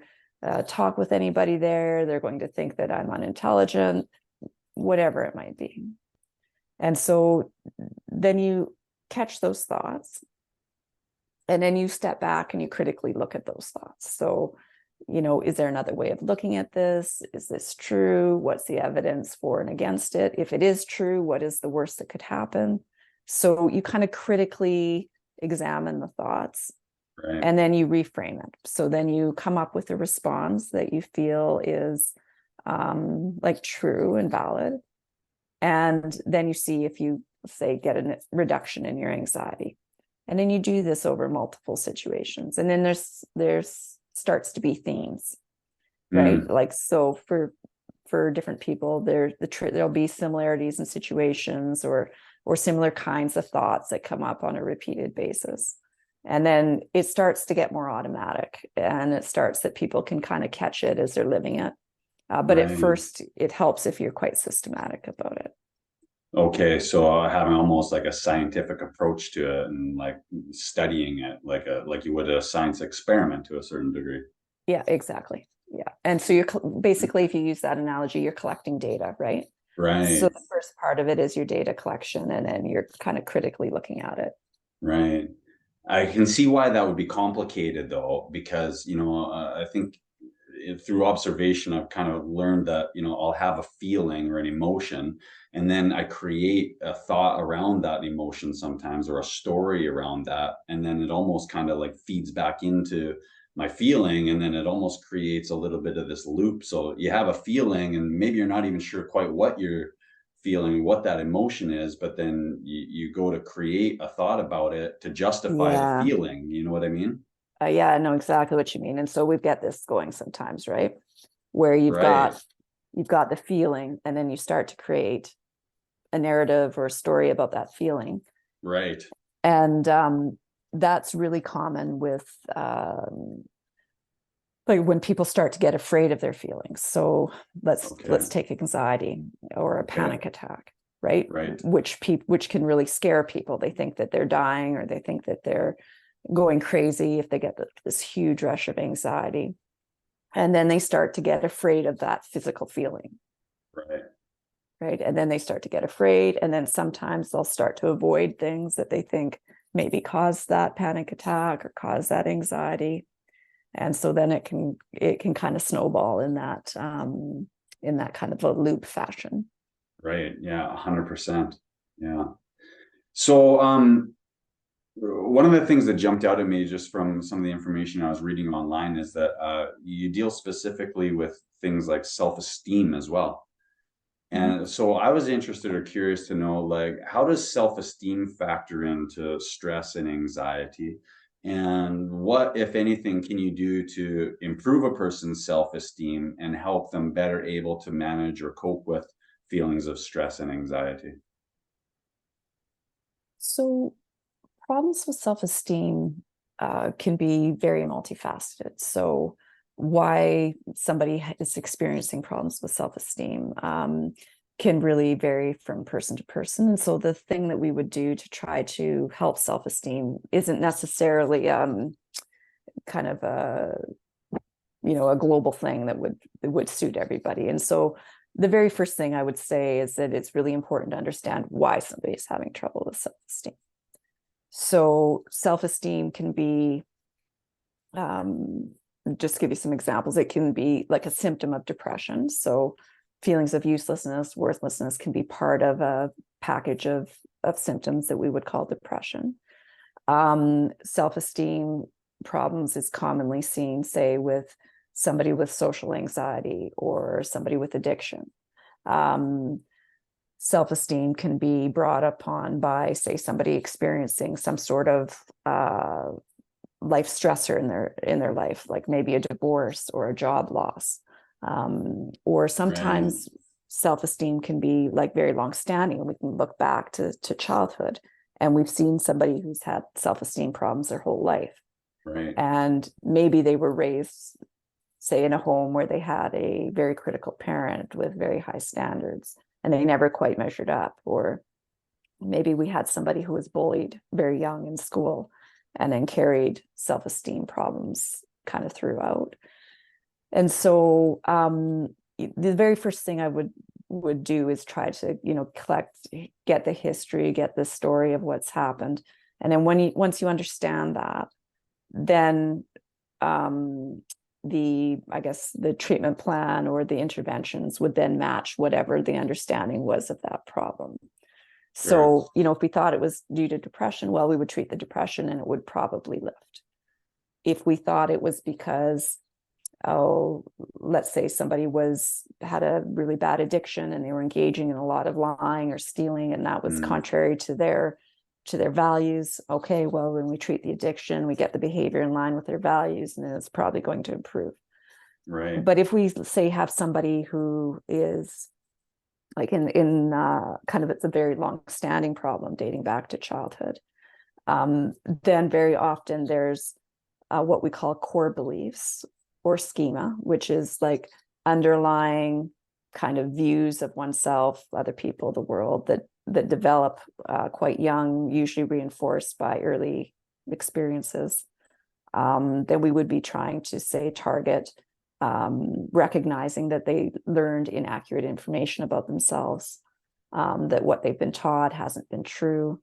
talk with anybody there. They're going to think that I'm unintelligent, whatever it might be. And so then you catch those thoughts, and then you step back and you critically look at those thoughts. So, is there another way of looking at this? Is this true? What's the evidence for and against it? If it is true, what is the worst that could happen? So you kind of critically examine the thoughts, Right. and then you reframe it. So then you come up with a response that you feel is like true and valid. And then you see if you, say, get a reduction in your anxiety. And then you do this over multiple situations. And then there's starts to be themes, right? Like, so for different people, there'll be similarities in situations or similar kinds of thoughts that come up on a repeated basis. And then it starts to get more automatic, and it starts that people can kind of catch it as they're living it. But at Right. first, it helps if you're quite systematic about it. Okay, so having almost like a scientific approach to it and like studying it like you would a science experiment to a certain degree. Yeah, exactly. Yeah. And so basically, if you use that analogy, you're collecting data, right? So Right, the first part of it is your data collection, and then you're kind of critically looking at it. right. I can see why that would be complicated though, because I think through observation, I've kind of learned that I'll have a feeling or an emotion, and then I create a thought around that emotion sometimes, or a story around that, and then it almost kind of like feeds back into my feeling, and then it almost creates a little bit of this loop. So you have a feeling, and maybe you're not even sure quite what you're feeling, what that emotion is, but then you go to create a thought about it to justify the Yeah. feeling. You know what I mean? Yeah, I know exactly what you mean. And so we've got this going sometimes, right? Where Right, you've got the feeling, and then you start to create a narrative or a story about that feeling. right. And that's really common with like when people start to get afraid of their feelings. So Okay, let's take anxiety or a okay, panic attack, right? right, Which can really scare people. They think that they're dying, or they think that they're going crazy if they get this huge rush of anxiety. And then they start to get afraid of that physical feeling, right, right? And then they start to get afraid, and then sometimes they'll start to avoid things that they think maybe cause that panic attack or cause that anxiety. And so then it can kind of snowball in that kind of a loop fashion. right. Yeah, 100%. Yeah. So, one of the things that jumped out at me just from some of the information I was reading online is that you deal specifically with things like self-esteem as well. Mhm. And so I was interested or curious to know, like, how does self-esteem factor into stress and anxiety? And what, if anything, can you do to improve a person's self-esteem and help them better able to manage or cope with feelings of stress and anxiety? So problems with self-esteem can be very multifaceted. So why somebody is experiencing problems with self-esteem can really vary from person to person. And so the thing that we would do to try to help self-esteem isn't necessarily kind of a global thing that would suit everybody. And so the very first thing I would say is that it's really important to understand why somebody is having trouble with self-esteem. So self-esteem can be, just give you some examples, it can be like a symptom of depression. So feelings of uselessness, worthlessness can be part of a package of symptoms that we would call depression. Self-esteem problems is commonly seen, say, with somebody with social anxiety or somebody with addiction. Um, Self-esteem can be brought upon by, say, somebody experiencing some sort of life stressor in their life, like maybe a divorce or a job loss. Or Right, sometimes self-esteem can be like very long-standing, and we can look back to childhood, and we've seen somebody who's had self-esteem problems their whole life. right, And maybe they were raised, say, in a home where they had a very critical parent with very high standards, and they never quite measured up. Or maybe we had somebody who was bullied very young in school and then carried self-esteem problems kind of throughout. And so the very first thing I would do is try to, get the history, get the story of what's happened. And then once you understand that, then I guess the treatment plan or the interventions would then match whatever the understanding was of that problem. Sure. So, if we thought it was due to depression, well, we would treat the depression and it would probably lift. If we thought it was because, let's say somebody had a really bad addiction and they were engaging in a lot of lying or stealing, and that was contrary to their values. Okay, well, when we treat the addiction, we get the behavior in line with their values, and then it's probably going to improve. Right. But if we say have somebody who is like in kind of, it's a very long-standing problem dating back to childhood, then very often there's what we call core beliefs or schema, which is like underlying kind of views of oneself, other people, the world, that develop quite young, usually reinforced by early experiences. Then we would be trying to say target recognizing that they learned inaccurate information about themselves, that what they've been taught hasn't been true,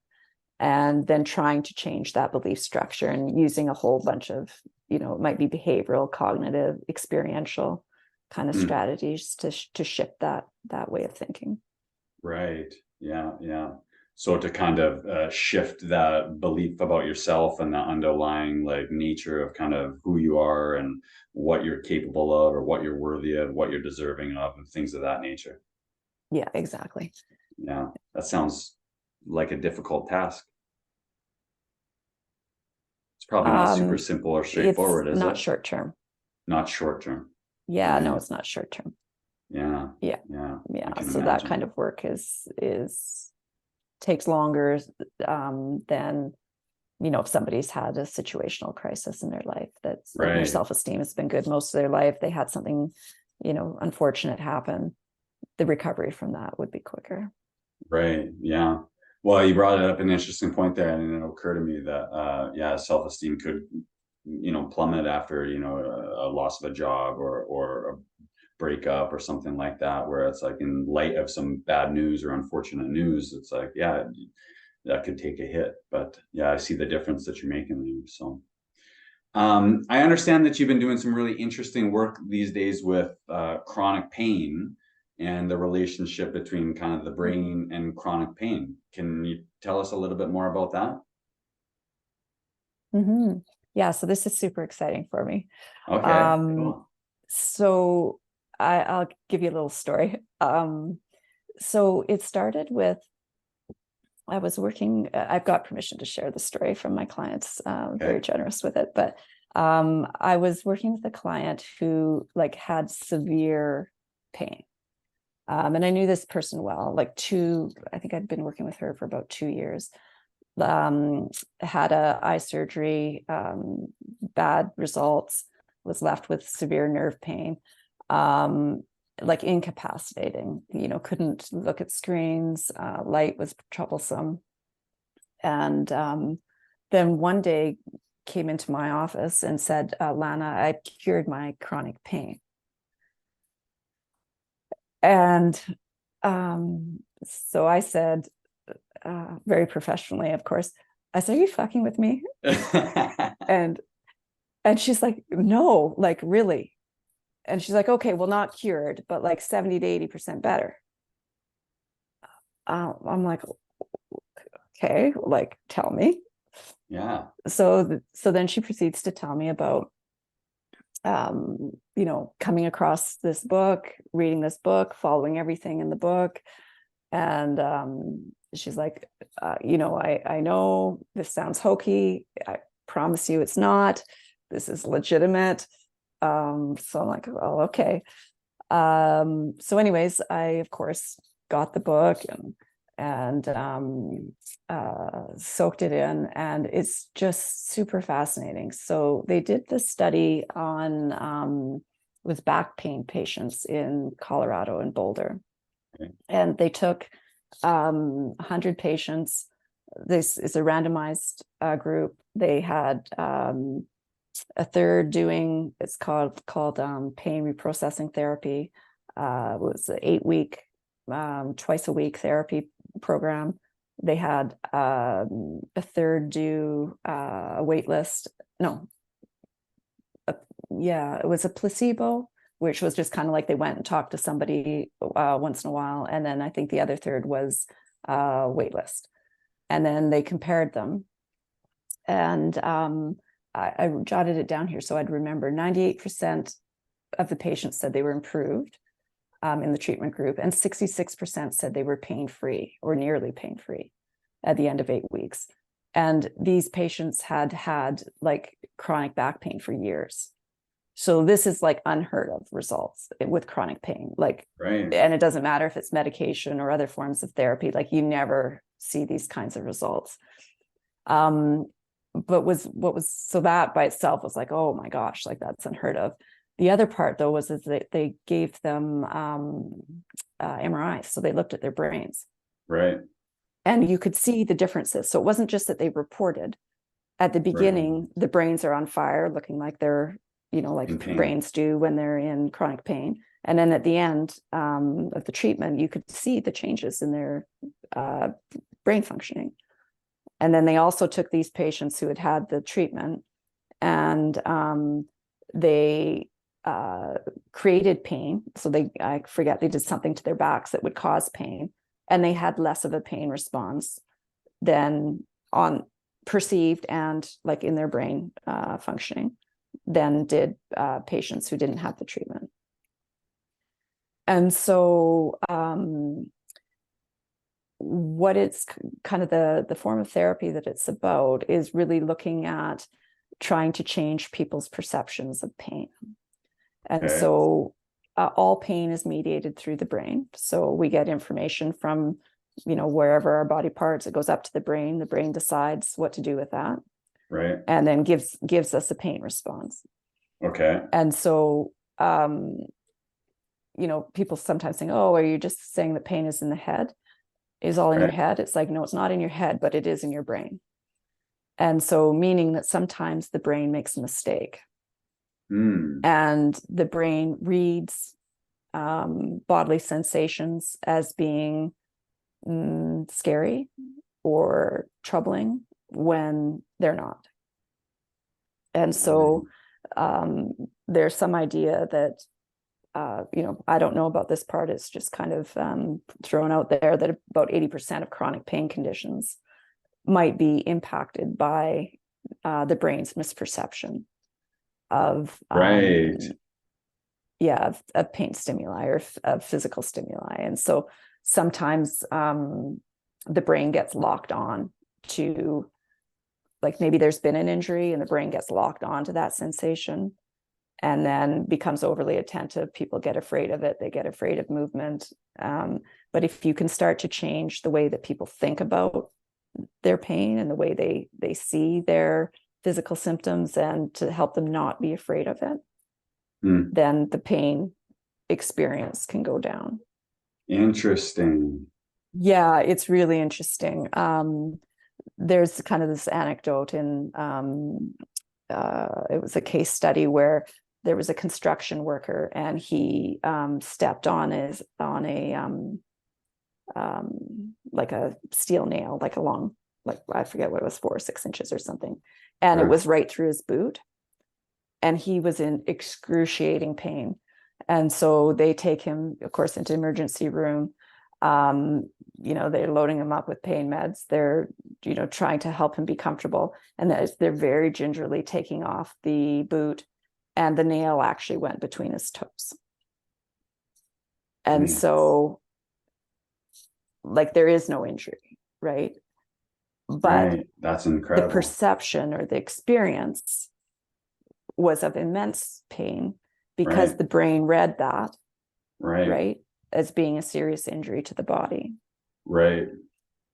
and then trying to change that belief structure and using a whole bunch of, it might be behavioral, cognitive, experiential kind of strategies to shift that way of thinking. Right. Yeah. Yeah. So to kind of shift that belief about yourself and the underlying like nature of kind of who you are and what you're capable of or what you're worthy of, what you're deserving of, and things of that nature. Yeah, exactly. Yeah. That sounds like a difficult task. It's probably not super simple or It's straightforward, is not it? short term. Not short term. Yeah, no, Right. it's not short term. Yeah. Yeah, Yeah. I yeah. can So that kind imagine. of work is takes longer than, if somebody's had a situational crisis in their life, that's like their Right. self-esteem has been good most of their life, they had something, unfortunate happen, the recovery from that would be quicker. Right. Yeah. Well, you brought up an interesting point there, and it occurred to me that yeah, self-esteem could, plummet after, a loss of a job or a breakup or something like that, where it's like in light of some bad news or unfortunate news, it's like, yeah, that could take a hit. But yeah, I see the difference that you're making there. So I understand that you've been doing some really interesting work these days with chronic pain and the relationship between kind of the brain and chronic pain. Can you tell us a little bit more about that? Mm-hmm. Yeah, so this is super exciting for me. Okay, Um, cool. so I'll give you a little story. So it started with, I was working, I've got permission to share the story from my clients, very Okay, generous with it, but I was working with a client who like had severe pain. And I knew this person well, I think I'd been working with her for about 2 years. Had a eye surgery, bad results, was left with severe nerve pain, like incapacitating, couldn't look at screens, light was troublesome. And then one day came into my office and said, Lana, I cured my chronic pain. And so I said, very professionally, of course, I said, are you fucking with me? And she's like, no, like really. And she's like, okay, well, not cured, but like 70 to 80% better. I'm like, okay, like, tell me. yeah. So then she proceeds to tell me about, coming across this book, reading this book, following everything in the book. And she's like, I know this sounds hokey. I promise you it's not. This is legitimate. So I'm like, oh, okay. So anyways, I of course got the book and soaked it in, and it's just super fascinating. So they did this study on with back pain patients in Colorado and Boulder, Okay. and they took 100 patients. This is a randomized group. They had a third doing, it's called pain reprocessing therapy. It was an 8-week, twice a week therapy program. They had a third do a wait list. No, yeah, it was a placebo, which was just kind of like they went and talked to somebody once in a while. And then I think the other third was wait list. And then they compared them. And I jotted it down here so I'd remember. 98% of the patients said they were improved in the treatment group, and 66% said they were pain-free or nearly pain-free at the end of 8 weeks. And these patients had like chronic back pain for years. So this is like unheard of results with chronic pain. Like, Right. and it doesn't matter if it's medication or other forms of therapy, like you never see these kinds of results. But so that by itself was like, oh my gosh, like that's unheard of. The other part though was that they gave them MRIs, so they looked at their brains, Right. and you could see the differences. So it wasn't just that they reported at the beginning, the brains are on fire, looking like they're, like brains do when they're in chronic pain. And then at the end of the treatment, you could see the changes in their brain functioning. And then they also took these patients who had had the treatment, and they created pain. So I forget, they did something to their backs that would cause pain, and they had less of a pain response than on perceived and like in their brain functioning than did patients who didn't have the treatment. And so what it's kind of the form of therapy that it's about is really looking at trying to change people's perceptions of pain. And so all pain is mediated through the brain. So we get information from, wherever our body parts, it goes up to the brain decides what to do with that. Right. And then gives us a pain response. Okay. And so, people sometimes think, oh, are you just saying that pain is in the head? Is all in your head? It's like, no, it's not in your head, but it is in your brain. And so meaning that sometimes the brain makes a mistake. And the brain reads bodily sensations as being scary or troubling when they're not. And so there's some idea that, I don't know about this part, it's just kind of thrown out there, that about 80% of chronic pain conditions might be impacted by the brain's misperception of of pain stimuli or of physical stimuli. And so sometimes the brain gets locked on to, like, maybe there's been an injury and the brain gets locked on to that sensation and then becomes overly attentive. People get afraid of it. They get afraid of movement. But if you can start to change the way that people think about their pain and the way they see their physical symptoms, and to help them not be afraid of it, then the pain experience can go down. Interesting. Yeah, it's really interesting. There's kind of this anecdote in it was a case study where there was a construction worker, and he stepped on a like a steel nail, like a long, like I forget what it was, 4 or 6 inches or something, and it was right through his boot, and he was in excruciating pain. And so they take him, of course, into emergency room. They're loading him up with pain meds. They're, trying to help him be comfortable. And they're very gingerly taking off the boot, and the nail actually went between his toes. And so, like, there is no injury, right? But that's incredible. The perception or the experience was of immense pain because the brain read that, right, as being a serious injury to the body. Right.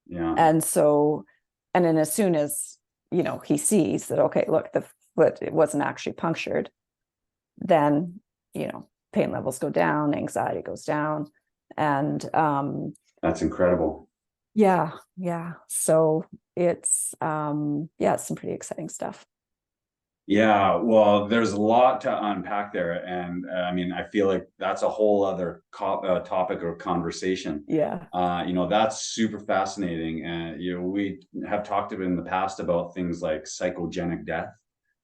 Yeah. And so, and then as soon as, he sees that, okay, look, the foot, it wasn't actually punctured, then, pain levels go down, anxiety goes down. And that's incredible. Yeah. So it's, it's some pretty exciting stuff. Yeah, well, there's a lot to unpack there, and I mean, I feel like that's a whole other topic or conversation. Yeah. That's super fascinating, and we have talked about in the past about things like psychogenic death.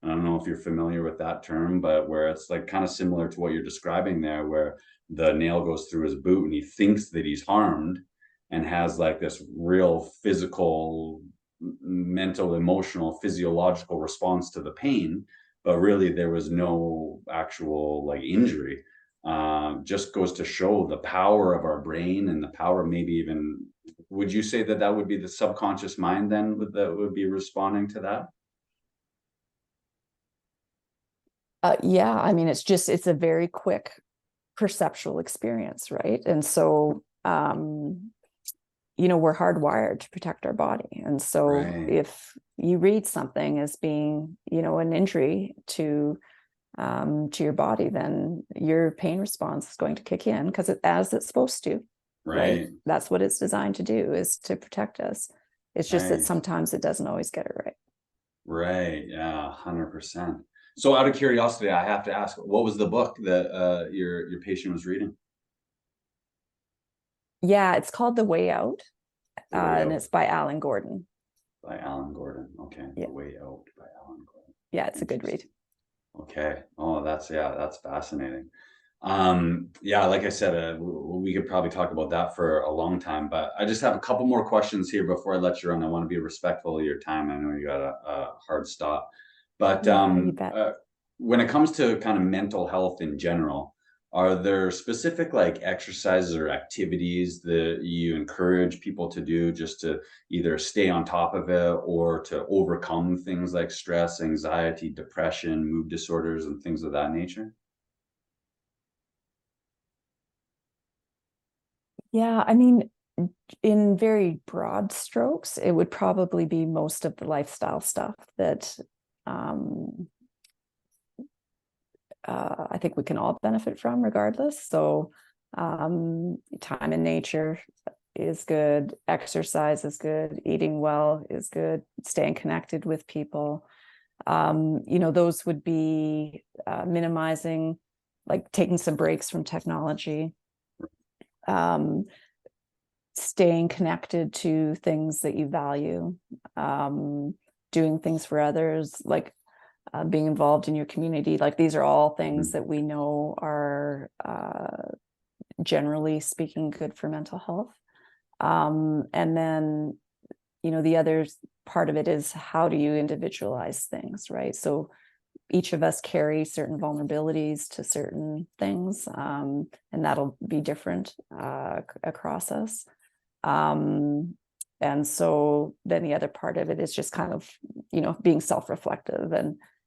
I don't know if you're familiar with that term, but where it's like kind of similar to what you're describing there, where the nail goes through his boot and he thinks that he's harmed, and has like this real physical, mental, emotional, physiological response to the pain, but really there was no actual like injury. Just goes to show the power of our brain and the power, maybe even, would you say that that would be the subconscious mind then that would be responding to that? Yeah, I mean, it's a very quick perceptual experience, right? And so, we're hardwired to protect our body. And so Right, if you read something as being, an injury to your body, then your pain response is going to kick in because as it's supposed to, right? right, That's what it's designed to do, is to protect us. It's just that right, sometimes it doesn't always get it right. right. Yeah, 100%. So out of curiosity, I have to ask, what was the book that your patient was reading? Yeah, it's called The Way Out, The Way and Out it's by Alan Gordon. by Alan Gordon. Okay, Yeah, The Way Out by Alan Gordon. yeah, it's a good read. Interesting. Okay. Oh, that's fascinating. Yeah, like I said, we could probably talk about that for a long time, but I just have a couple more questions here before I let you run. I want to be respectful of your time. I know you got a hard stop, but Yeah, you bet. when it comes to kind of mental health in general, are there specific like exercises or activities that you encourage people to do just to either stay on top of it or to overcome things like stress, anxiety, depression, mood disorders, and things of that nature? Yeah, I mean, in very broad strokes, it would probably be most of the lifestyle stuff that um, I think we can all benefit from regardless. So, time in nature is good, exercise is good, eating well is good, staying connected with people. Those would be minimizing, like taking some breaks from technology, um, staying connected to things that you value, doing things for others, like being involved in your community. Like these are all things Mhm. that we know are generally speaking good for mental health. And then, the other part of it is, how do you individualize things, right? So each of us carry certain vulnerabilities to certain things, and that'll be different across us. Um, and so then the other part of it is just kind of, being self-reflective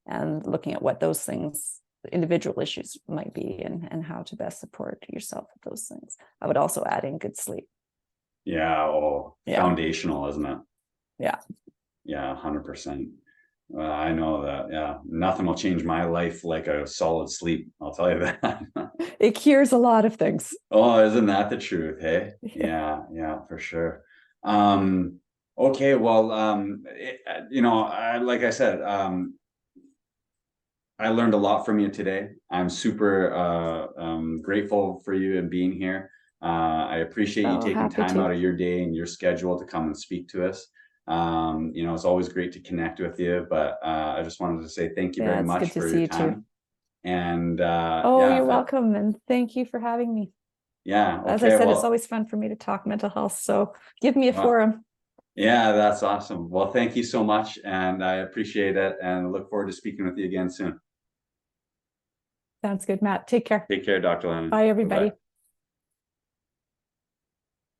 and looking at what those things, individual issues might be, and how to best support yourself with those things. I would also add in good sleep. Yeah, oh, Yeah. foundational, isn't it? Yeah. Yeah, 100%. I know that. Yeah, nothing will change my life like a solid sleep. I'll tell you that. It cures a lot of things. Oh, isn't that the truth? Hey, Yeah. yeah, yeah, for sure. Um, okay, well, like I said, I learned a lot from you today. I'm super grateful for you and being here. I appreciate you Oh, taking happy time to. out of your day and your schedule to come and speak to us. It's always great to connect with you, but I just wanted to say thank you Yeah, very it's good much to for see your you too. time. And Oh, you're welcome. And thank you for having me. yeah, As I okay, said, it's well, always fun for me to talk mental health. So give me a well, forum. yeah, that's awesome. Well, thank you so much, and I appreciate it, and look forward to speaking with you again soon. Sounds good, Matt. Take care. Take care, Dr. Lennon. Bye, Bye bye. everybody.